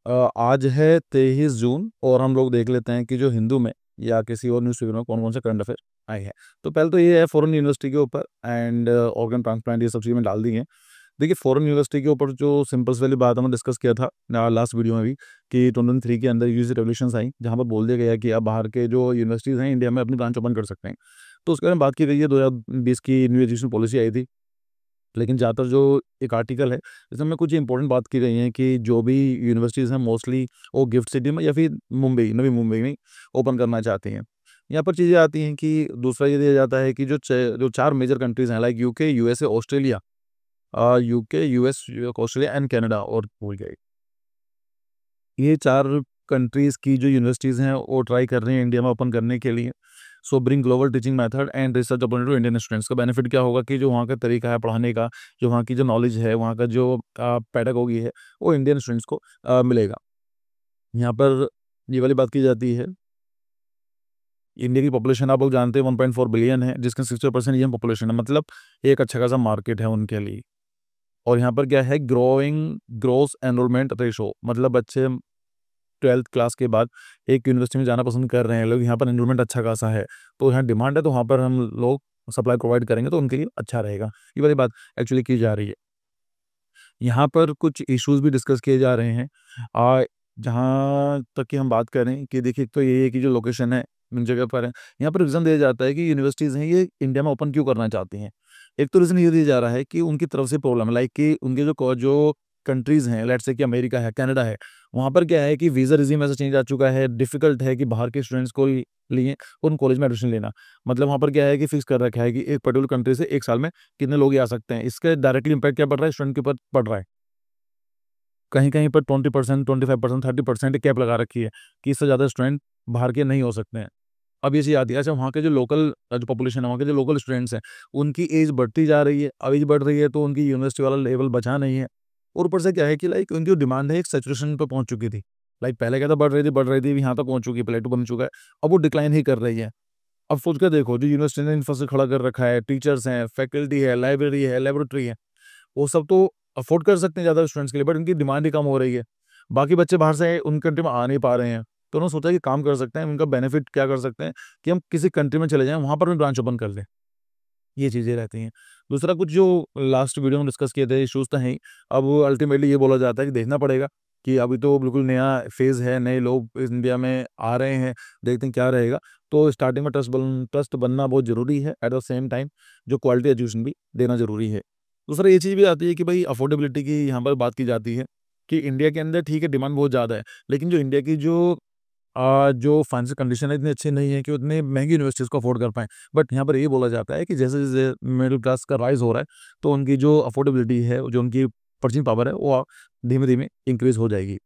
आज है 23 जून और हम लोग देख लेते हैं कि जो हिंदू में या किसी और न्यूज़पेपर में कौन कौन से करंट अफेयर आए हैं। तो पहले तो ये है फॉरेन यूनिवर्सिटी के ऊपर एंड ऑर्गन ट्रांसप्लांट, ये सब चीज़ें डाल दी हैं। देखिए, फॉरेन यूनिवर्सिटी के ऊपर जो सिंपल सी वाली बात हमने डिस्कस किया था लास्ट वीडियो में भी कि 2023 के अंदर यूजी रेवल्यूशंस आई, जहाँ पर बोल दिया गया कि अब बाहर के जो यूनिवर्सिटीज़ हैं इंडिया में अपनी ब्रांच ओपन कर सकते हैं। तो उसके बारे में बात की गई है। 2020 की न्यू एजुकेशन पॉलिसी आई थी। लेकिन ज़्यादातर जो एक आर्टिकल है, इसमें कुछ इंपॉर्टेंट बात की गई है कि जो भी यूनिवर्सिटीज़ हैं मोस्टली वो गिफ्ट सिटी में या फिर मुंबई, नवी मुंबई में ओपन करना चाहती हैं। यहाँ पर चीज़ें आती हैं कि दूसरा ये दिया जाता है कि जो 4 मेजर कंट्रीज़ हैं like UK, USA, Australia, UK, US, Australia and Canada और भूल गए। ये 4 कंट्रीज़ की जो यूनिवर्सिटीज़ हैं वो ट्राई कर रही हैं इंडिया में ओपन करने के लिए। So bring global teaching method and research opportunity to Indian students. का बेनिफिट क्या होगा कि जो वहाँ का तरीका है पढ़ाने का, जो वहाँ की जो नॉलेज है, वहाँ का जो पेडागोगी है, वो इंडियन स्टूडेंट्स को मिलेगा। यहाँ पर ये वाली बात की जाती है, इंडिया की पॉपुलेशन आप लोग जानते हैं 1.4 बिलियन है, जिसका 60% यंग पॉपुलेशन है, मतलब एक अच्छा खासा मार्केट है उनके लिए। और यहाँ पर क्या है, ग्रोइंग ग्रोस एनरोलमेंट रेशो, मतलब बच्चे 12th क्लास के बाद एक यूनिवर्सिटी में जाना पसंद कर रहे हैं लोग, यहाँ पर एनरोलमेंट अच्छा खासा है, तो यहाँ डिमांड है, तो वहाँ पर हम लोग सप्लाई प्रोवाइड करेंगे तो उनके लिए अच्छा रहेगा। ये वाली बात एक्चुअली की जा रही है। यहाँ पर कुछ इश्यूज भी डिस्कस किए जा रहे हैं। जहाँ तक कि हम बात करें कि देखिए, एक तो ये है कि जो लोकेशन है उन जगह पर है। यहाँ पर रीज़न दिया जाता है कि यूनिवर्सिटीज़ हैं ये इंडिया में ओपन क्यों करना चाहती हैं। एक तो रीज़न ये दिया जा रहा है कि उनकी तरफ से प्रॉब्लम है, लाइक कि उनके जो कंट्रीज़ हैं, लेट्स से कि अमेरिका है, कनाडा है, वहाँ पर क्या है कि वीज़ा रेज़िम ऐसा चेंज आ चुका है, डिफ़िकल्ट है कि बाहर के स्टूडेंट्स को लिए उन कॉलेज में एडमिशन लेना। मतलब वहाँ पर क्या है कि फिक्स कर रखा है कि एक पर्टिकुलर कंट्री से 1 साल में कितने लोग ही आ सकते हैं। इसका डायरेक्टली इम्पैक्ट क्या पड़ रहा है, स्टूडेंट के ऊपर पड़ रहा है। कहीं-कहीं पर 20%, 25%, 30% कैप लगा रखी है कि इससे ज़्यादा स्टूडेंट बाहर के नहीं हो सकते हैं। अब ये चीज़ आती है, अच्छा वहाँ के जो लोकल जो पॉपुलेशन है, वहाँ के जो लोकल स्टूडेंट्स हैं, उनकी एज बढ़ती जा रही है। अब एज बढ़ रही है तो उनकी यूनिवर्सिटी वाला लेवल बचा नहीं है। और ऊपर से क्या है कि लाइक उनकी जो डिमांड है एक सैचुरेशन पे पहुँच चुकी थी। लाइक पहले क्या था, बढ़ रही थी, यहाँ तक पहुँच चुकी है, प्लेटो बन चुका है। अब वो डिक्लाइन ही कर रही है। अब सोच के देखो, जो यूनिवर्सिटी ने इंफ्रास्ट्रक्चर खड़ा कर रखा है, टीचर्स हैं, फैकल्टी है, लाइब्रेरी है, लैबोरेटरी है, वो सब तो अफ़ोर्ड कर सकते हैं ज़्यादा स्टूडेंट्स के लिए, बट इनकी डिमांड ही कम हो रही है। बाकी बच्चे बाहर से उन कंट्री में आ नहीं पा रहे हैं। तो उन्होंने सोचा कि काम कर सकते हैं, उनका बेनिफिट क्या कर सकते हैं कि हम किसी कंट्री में चले जाएँ, वहाँ पर भी ब्रांच ओपन कर लें। ये चीज़ें रहती हैं। दूसरा कुछ जो लास्ट वीडियो में डिस्कस किए थे इश्यूज़ तो हैं ही। अब अल्टीमेटली ये बोला जाता है कि देखना पड़ेगा कि अभी तो बिल्कुल नया फ़ेज़ है, नए लोग इस इंडिया में आ रहे हैं, देखते हैं क्या रहेगा। तो स्टार्टिंग में ट्रस्ट बनना बहुत ज़रूरी है, एट द सेम टाइम जो क्वालिटी एजुकेशन भी देना ज़रूरी है। दूसरा ये चीज़ भी आती है कि भई अफ़ोर्डेबिलिटी की यहाँ पर बात की जाती है कि इंडिया के अंदर ठीक है डिमांड बहुत ज़्यादा है, लेकिन जो इंडिया की जो फाइनेंशियल कंडीशन है इतनी अच्छी नहीं है कि उतनी महँगी यूनिवर्सिटीज़ को अफ़ोर्ड कर पाएँ। बट यहाँ पर ये बोला जाता है कि जैसे-जैसे मिडल क्लास का राइज़ हो रहा है, तो उनकी जो अफ़ोर्डेबिलिटी है, जो उनकी पर्चेज़िंग पावर है, वो धीमे-धीमे इंक्रीज़ हो जाएगी।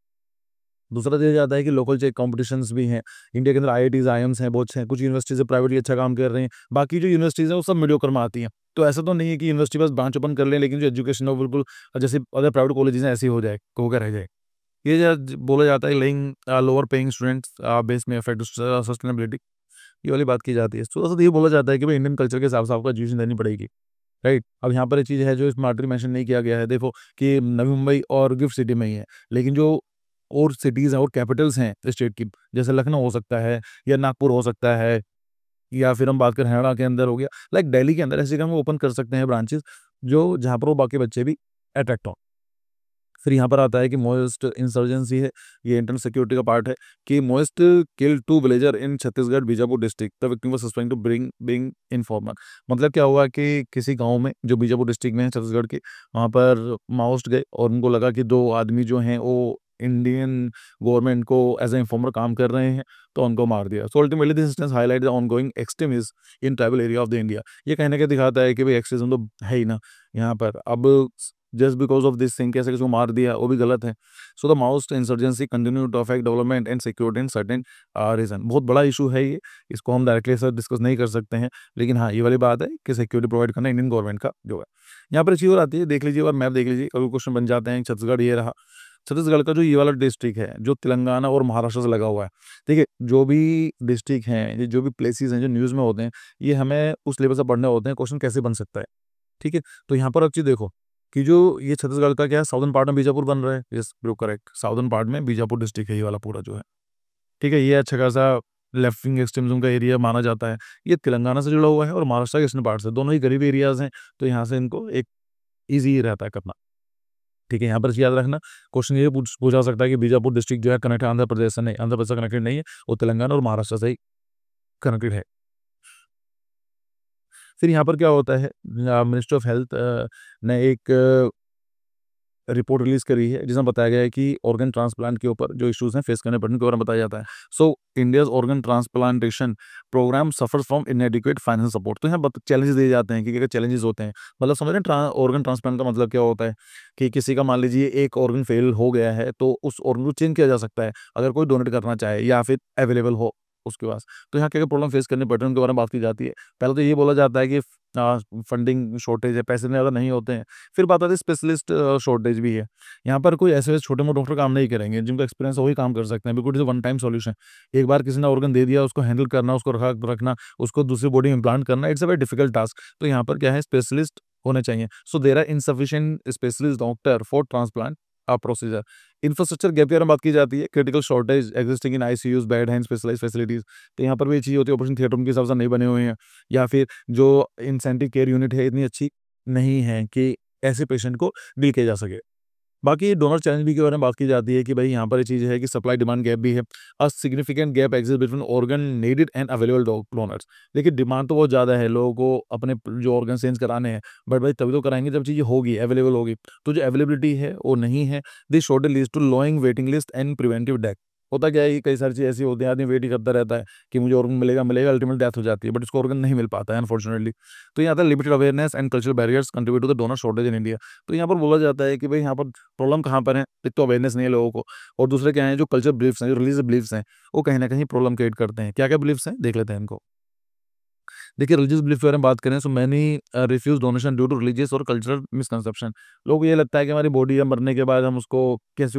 दूसरा दिया जाता है कि लोकल चेक कॉम्पिटिशन्स भी हैं। इंडिया के अंदर आईआईटीज़, आईएम्स हैं, बहुत से हैं। कुछ यूनिवर्सिटीज़ प्राइवेटली अच्छा काम कर रहे हैं। बाकी जो यूनिवर्सिटीज़ हैं, वो सब मीडियोकर में आती हैं। तो ऐसा तो नहीं है कि यूनिवर्सिटी बस ब्रांच ओपन कर लें, लेकिन जो एजुकेशन है वो बिल्कुल जैसे अदर प्राइवेट कॉलेजेज़ हैं, ऐसे ही हो जाए, होकर रह जाए। ये बोला जाता है laying lower paying students base में अफेक्ट सस्टेनेबिलिटी, ये वाली बात की जाती है। थोड़ा-सा तो ये बोला जाता है कि भाई इंडियन कल्चर के हिसाब से आपको एजुकेशन देनी पड़ेगी, राइट? अब यहाँ पर एक चीज़ है जो इसमें आर्टिकल मेंशन नहीं किया गया है, देखो कि नवी मुंबई और गिफ्ट सिटी में ही है, लेकिन जो और सिटीज़ हैं और कैपिटल्स हैं स्टेट की, जैसे लखनऊ हो सकता है या नागपुर हो सकता है या फिर हम बात करें हरियाणा के अंदर हो गया, लाइक दिल्ली के अंदर ऐसी जगह हम ओपन कर सकते हैं ब्रांचेज़, जो जहाँ पर वो बाकी बच्चे भी अट्रैक्ट हों। फिर यहाँ पर आता है कि मोस्ट इंसर्जेंसी है, ये इंटरनल सिक्योरिटी का पार्ट है कि most kill 2 villager in Chhattisgarh Bijapur district, the victim was suspected to being informer. मतलब क्या हुआ कि किसी गाँव में जो बीजापुर डिस्ट्रिक्ट में है छत्तीसगढ़ के, वहाँ पर माओइस्ट गए और उनको लगा कि 2 आदमी जो हैं वो इंडियन गवर्नमेंट को एज़ अ इन्फॉर्मर काम कर रहे हैं, तो उनको मार दिया। So ultimately this incidence highlight the ongoing extremism in tribal area of the India. ये कहीं न कहीं दिखाता है कि भई एक्सट्रीमिज़्म तो है ही ना यहाँ पर। अब just because of this thing कैसे किसी को मार दिया, वो भी गलत है। So the Maoist insurgency continue to affect development and security in certain region. बहुत बड़ा इशू है ये, इसको हम डायरेक्टली ऐसा डिस्कस नहीं कर सकते हैं। लेकिन हाँ, ये वाली बात है कि सिक्योरिटी प्रोवाइड करना इंडियन गवर्नमेंट का जो है। यहाँ पर एक चीज़ और आती है, देख लीजिए और मैप देख लीजिए, कभी क्वेश्चन बन जाते हैं, छत्तीसगढ़ ये रहा। छत्तीसगढ़ का जो ये वाला डिस्ट्रिक्ट है, जो तेलंगाना और महाराष्ट्र से लगा हुआ है। देखिए, जो भी डिस्ट्रिक्ट हैं, ये जो भी प्लेसेस हैं, जो न्यूज़ में होते हैं, ये हमें उस लेवल से पढ़ने होते हैं, क्वेश्चन कैसे बन सकता है, ठीक है? तो यहाँ पर एक चीज़ देखो कि जो ये छत्तीसगढ़ का क्या है, साउदर्न पार्ट में बीजापुर बन रहा है। Yes bro, correct, southern part में बीजापुर डिस्ट्रिक्ट है ये वाला पूरा जो है। ठीक है, ये अच्छा खासा लेफ्ट विंग एक्सट्रीमिज्म का एरिया माना जाता है। ये तेलंगाना से जुड़ा हुआ है और महाराष्ट्र के ईस्टर्न पार्ट से, दोनों ही करीबी एरियाज़ हैं, तो यहाँ से इनको एक ईज़ी रहता है करना। ठीक है, यहाँ पर याद रखना, क्वेश्चन ये पूछा जा सकता है कि बीजापुर डिस्ट्रिक्ट जो है कनेक्ट आंध्र प्रदेश से नहीं, आंध्र प्रदेश से कनेक्टेड नहीं है, वो तेलंगाना और महाराष्ट्र से ही कनेक्टेड है। फिर यहाँ पर क्या होता है, मिनिस्ट्री ऑफ हेल्थ ने एक रिपोर्ट रिलीज करी है जिसमें बताया गया है कि ऑर्गन ट्रांसप्लांट के ऊपर जो इश्यूज हैं फेस करने पड़ने के बारे में बताया जाता है। So India's organ transplantation programme suffers from inadequate financial support. तो यहाँ चैलेंजेस दिए जाते हैं कि क्या चैलेंजेस होते हैं, मतलब समझ रहे हैं ऑर्गन ट्रांसप्लांट का मतलब क्या होता है कि किसी का मान लीजिए एक ऑर्गन फेल हो गया है तो उस ऑर्गन को चेंज किया जा सकता है अगर कोई डोनेट करना चाहे या फिर अवेलेबल हो उसके पास। तो यहाँ क्या क्या प्रॉब्लम फेस करने पड़ते हैं उनके बारे में बात की जाती है। पहले तो ये बोला जाता है कि फंडिंग शॉर्टेज है, पैसे इतने ज़्यादा नहीं होते हैं। फिर बात आती है स्पेशलिस्ट शॉर्टेज भी है। यहाँ पर कोई ऐसे छोटे मोटे डॉक्टर काम नहीं करेंगे, जिनका एक्सपीरियंस वही काम कर सकते हैं, because is one time solution. एक बार किसी ने ऑर्गन दे दिया, उसको हैंडल करना, उसको रखना, उसको दूसरी बॉडी में इम्प्लांट करना, it's a very difficult task. तो यहाँ पर क्या है, स्पेशलिस्ट होने चाहिए। So there are insufficient specialist doctor for transplant procedure. Infrastructure gap के बारे में बात की जाती है, critical shortage existing in ICUs, bed and specialised facilities. तो यहाँ पर भी ये चीज़ होती है, ऑपरेशन थिएटर उनके हिसाब से नहीं बने हुए हैं, या फिर जो इंसेंटिव केयर यूनिट है इतनी अच्छी नहीं है कि ऐसे पेशेंट को डील किया जा सके। बाकी डोनर चैलेंज भी के बारे में बात की जाती है कि भाई यहाँ पर ये चीज़ है कि सप्लाई डिमांड गैप भी है। A significant gap exist between organ needed and available donors. देखिए डिमांड तो बहुत ज़्यादा है, लोगों को अपने जो ऑर्गन चेंज कराने हैं, बट भाई तभी तो कराएंगे जब चीज़ें होगी, अवेलेबल होगी। तो जो अवेलेबिलिटी है वो नहीं है। This shortage leads to long waiting list and preventive death. होता क्या है कि कई सारी चीज़ ऐसी होती है, आदमी वेट ही करता रहता है कि मुझे ऑर्गन मिलेगा मिलेगा, अल्टीमेट डेथ हो जाती है, बट इसको ऑर्गन नहीं मिल पाता है अनफॉर्चुनेटली। तो यहाँ आता है limited awareness and cultural barriers contribute to the donor shortage in India. तो यहाँ पर बोला जाता है कि भाई यहाँ पर प्रॉब्लम कहाँ पर है, एक तो अवेयरनेस नहीं है लोगों को, और दूसरे क्या है, जो कल्चर बिलीफ्स हैं, जो रिलीजियस बिलीफ्स हैं, वो कहीं ना कहीं प्रॉब्लम क्रिएट करते हैं। क्या क्या बिलीफ्स हैं देख लेते हैं इनको। देखिए रिलीजियस बिलीफ के बारे में बात करें, so many refuse donation due to religious और कल्चरल मिसकंसेप्शन। लोगों को ये लगता है कि हमारी बॉडी है, मरने के बाद हम उसको कैसे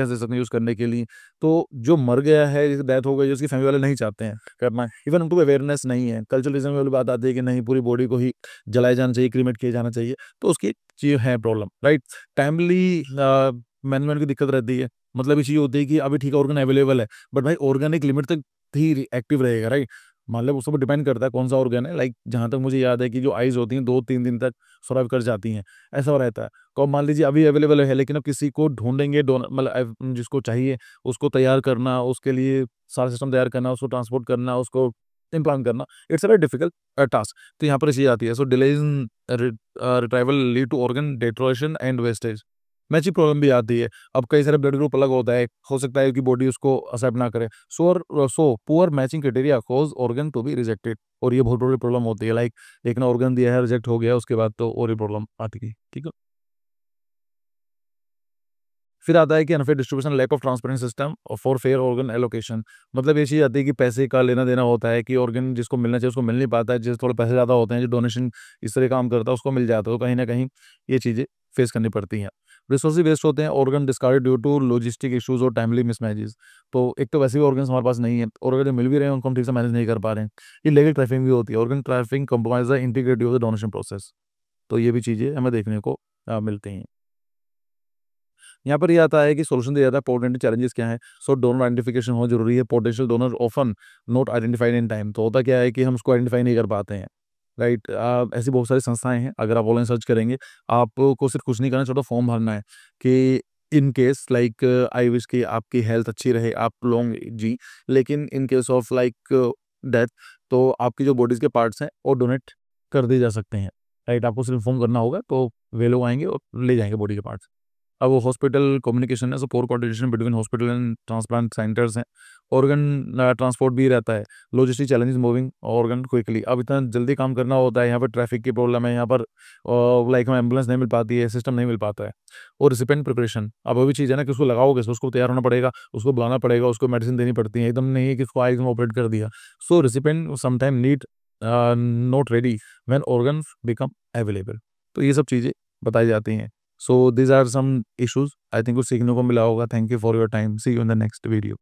सकते हैं यूज़ करने के लिए। तो जो मर गया है, जिसकी डेथ हो गई, उसकी फैमिली वाले नहीं चाहते हैं करना, इवन उनको अवेयरनेस नहीं है। कल्चरलिज्म वाली बात आती है कि नहीं, पूरी बॉडी को ही जलाया जाना चाहिए, क्रीमेट किया जाना चाहिए, तो उसकी चीज़ है प्रॉब्लम, राइट। टाइमली मैनेजमेंट की दिक्कत रहती है। मतलब ये चीज़ होती है कि अभी ठीक है ऑर्गन अवेलेबल है, बट भाई ऑर्गन एक लिमिट तक ही एक्टिव रहेगा, राइट। मतलब उसके ऊपर डिपेंड करता है कौन सा ऑर्गन है। लाइक जहाँ तक मुझे याद है कि जो आइज़ होती हैं 2-3 दिन तक सर्वाइव कर जाती हैं, ऐसा हो रहता है। तो अब मान लीजिए अभी अवेलेबल है, लेकिन अब किसी को ढूँढेंगे डोनर, मतलब जिसको चाहिए उसको तैयार करना, उसके लिए सारा सिस्टम तैयार करना, उसको ट्रांसपोर्ट करना, उसको इम्प्लांट करना, it's a very difficult task. तो यहाँ पर ये चीज़ आती है। So delays in retrieval lead to organ deterioration and wastage. मैची प्रॉब्लम भी आती है। अब कई सारे ब्लड ग्रुप अलग होता है, हो सकता है कि बॉडी उसको एक्सेप्ट ना करे। So poor matching criteria cause organ to be rejected, और ये बहुत बड़ी प्रॉब्लम होती है। लाइक एक ने ऑर्गन दिया है, रिजेक्ट हो गया, उसके बाद तो और ही प्रॉब्लम आती है। ठीक है, फिर आता है कि unfair distribution, lack of transparent system for fair organ allocation. मतलब ये चीज़ आती है कि पैसे का लेना देना होता है, कि ऑर्गन जिसको मिलना चाहिए उसको मिल नहीं पाता है, जिससे थोड़े पैसे ज़्यादा होते हैं, जो डोनेशन इस तरह काम करता है उसको मिल जाता है। तो कहीं ना कहीं ये चीज़ें फेस करनी पड़ती हैं। रिसोर्स वेस्ट होते हैं, organ discard due to logistic issues और टाइमली मिसमैचेस। तो एक तो वैसे भी ऑर्गन्स हमारे पास नहीं है, और अगर जो मिल भी रहे हैं उनको हम ठीक से मैनेज नहीं कर पा रहे हैं। ये लीगल ट्रैफिकिंग भी होती है, organ trafficking compromise the integrity of the donation process. तो ये भी चीज़ें हमें देखने को मिलती हैं। यहाँ पर ये आता है कि सॉल्यूशन दिया जाता है, पोटेंशियल चैलेंजेस क्या है। सो डोनर आइडेंटिफिकेशन बहुत जरूरी है। Potential donor often not identified in time. तो होता क्या है कि हम उसको आइडेंटिफाई नहीं कर पाते हैं, राइट। ऐसी बहुत सारी संस्थाएं हैं, अगर आप ऑनलाइन सर्च करेंगे, आपको सिर्फ कुछ नहीं करना, छोटा फॉर्म भरना है कि in case like I wish कि आपकी हेल्थ अच्छी रहे, आप लॉन्ग जी, लेकिन in case of like death, तो आपकी जो बॉडीज के पार्ट्स हैं वो डोनेट कर दिए जा सकते हैं, राइट। आपको सिर्फ इन्फॉर्म करना होगा, तो वे लोग आएंगे और ले जाएंगे बॉडी के पार्ट्स। अब वो हॉस्पिटल कम्युनिकेशन है, so poor coordination between hospital and transplant centres हैं। ऑर्गन ट्रांसपोर्ट भी रहता है, logistic challenges moving organ quickly. अब इतना जल्दी काम करना होता है, यहाँ पर ट्रैफिक की प्रॉब्लम है, यहाँ पर लाइक हमें एम्बुलेंस नहीं मिल पाती है, सिस्टम नहीं मिल पाता है। और रिसिपेंट प्रिपरेशन, अब वो भी चीज़ है ना कि उसको लगाओगे, उसको तैयार होना पड़ेगा, उसको बुलाना पड़ेगा, उसको मेडिसिन देनी पड़ती है, एकदम नहीं है कि उसको आए ऑपरेट कर दिया। So recipient sometime need not ready when organs become available. तो ये सब चीज़ें बताई जाती हैं। So these are some issues. I think कुछ सीखने को मिला होगा. Thank you for your time. See you in the next video.